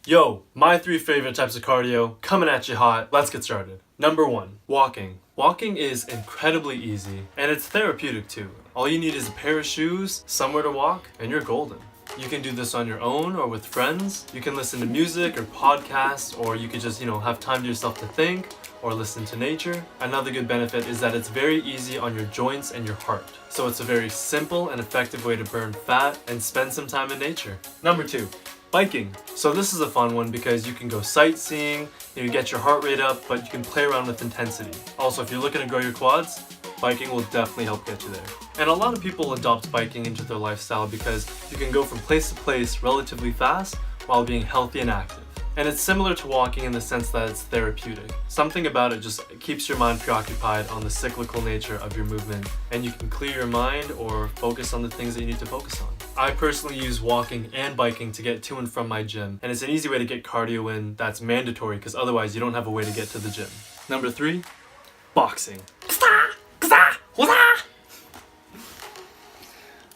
Yo, my 3 favorite types of cardio, coming at you hot. Let's get started. Number 1, walking. Walking is incredibly easy, and it's therapeutic too. All you need is a pair of shoes, somewhere to walk, and you're golden. You can do this on your own or with friends. You can listen to music or podcasts, or you could just, have time to yourself to think or listen to nature. Another good benefit is that it's very easy on your joints and your heart. So it's a very simple and effective way to burn fat and spend some time in nature. Number 2, biking. So this is a fun one because you can go sightseeing, you get your heart rate up, but you can play around with intensity. Also, if you're looking to grow your quads, biking will definitely help get you there. And a lot of people adopt biking into their lifestyle because you can go from place to place relatively fast while being healthy and active. And it's similar to walking in the sense that it's therapeutic. Something about it just keeps your mind preoccupied on the cyclical nature of your movement, and you can clear your mind or focus on the things that you need to focus on. I personally use walking and biking to get to and from my gym, and it's an easy way to get cardio in that's mandatory because otherwise you don't have a way to get to the gym. Number 3, boxing.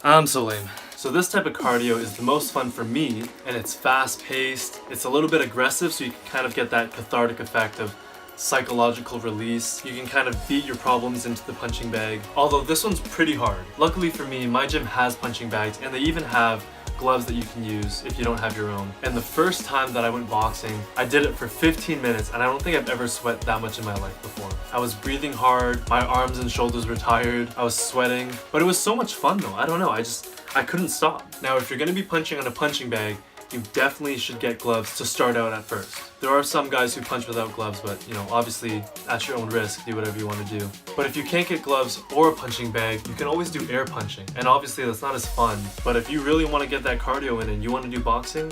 I'm so lame. So this type of cardio is the most fun for me, and it's fast-paced. It's a little bit aggressive, so you can kind of get that cathartic effect of psychological release. You can kind of beat your problems into the punching bag. Although this one's pretty hard. Luckily for me, my gym has punching bags, and they even have gloves that you can use if you don't have your own. And the first time that I went boxing, I did it for 15 minutes, and I don't think I've ever sweat that much in my life before. I was breathing hard, my arms and shoulders were tired, I was sweating, but it was so much fun though. I don't know, I couldn't stop. Now, if you're gonna be punching on a punching bag, you definitely should get gloves to start out at first. There are some guys who punch without gloves, but obviously at your own risk, do whatever you want to do. But if you can't get gloves or a punching bag, you can always do air punching. And obviously that's not as fun, but if you really want to get that cardio in and you want to do boxing,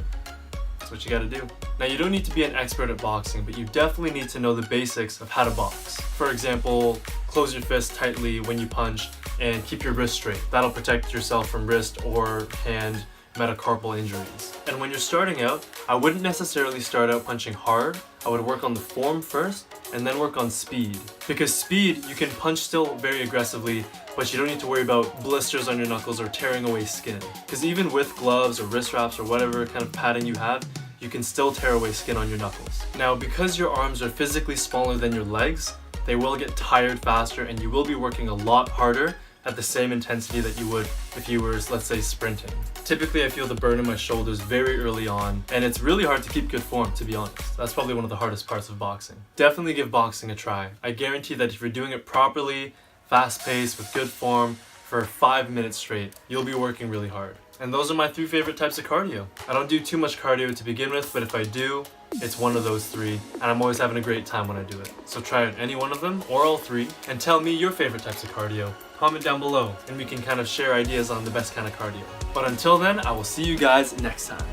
that's what you gotta do. Now, you don't need to be an expert at boxing, but you definitely need to know the basics of how to box. For example, close your fist tightly when you punch and keep your wrist straight. That'll protect yourself from wrist or hand metacarpal injuries. And when you're starting out, I wouldn't necessarily start out punching hard. I would work on the form first and then work on speed. Because speed, you can punch still very aggressively, but you don't need to worry about blisters on your knuckles or tearing away skin. Because even with gloves or wrist wraps or whatever kind of padding you have, you can still tear away skin on your knuckles. Now, because your arms are physically smaller than your legs, they will get tired faster and you will be working a lot harder at the same intensity that you would if you were, let's say, sprinting. Typically, I feel the burn in my shoulders very early on, and it's really hard to keep good form, to be honest. That's probably one of the hardest parts of boxing. Definitely give boxing a try. I guarantee that if you're doing it properly, fast-paced, with good form, for 5 minutes straight, you'll be working really hard. And those are my 3 favorite types of cardio. I don't do too much cardio to begin with, but if I do, it's one of those 3, and I'm always having a great time when I do it. So try out any one of them, or all 3, and tell me your favorite types of cardio. Comment down below, and we can kind of share ideas on the best kind of cardio. But until then, I will see you guys next time.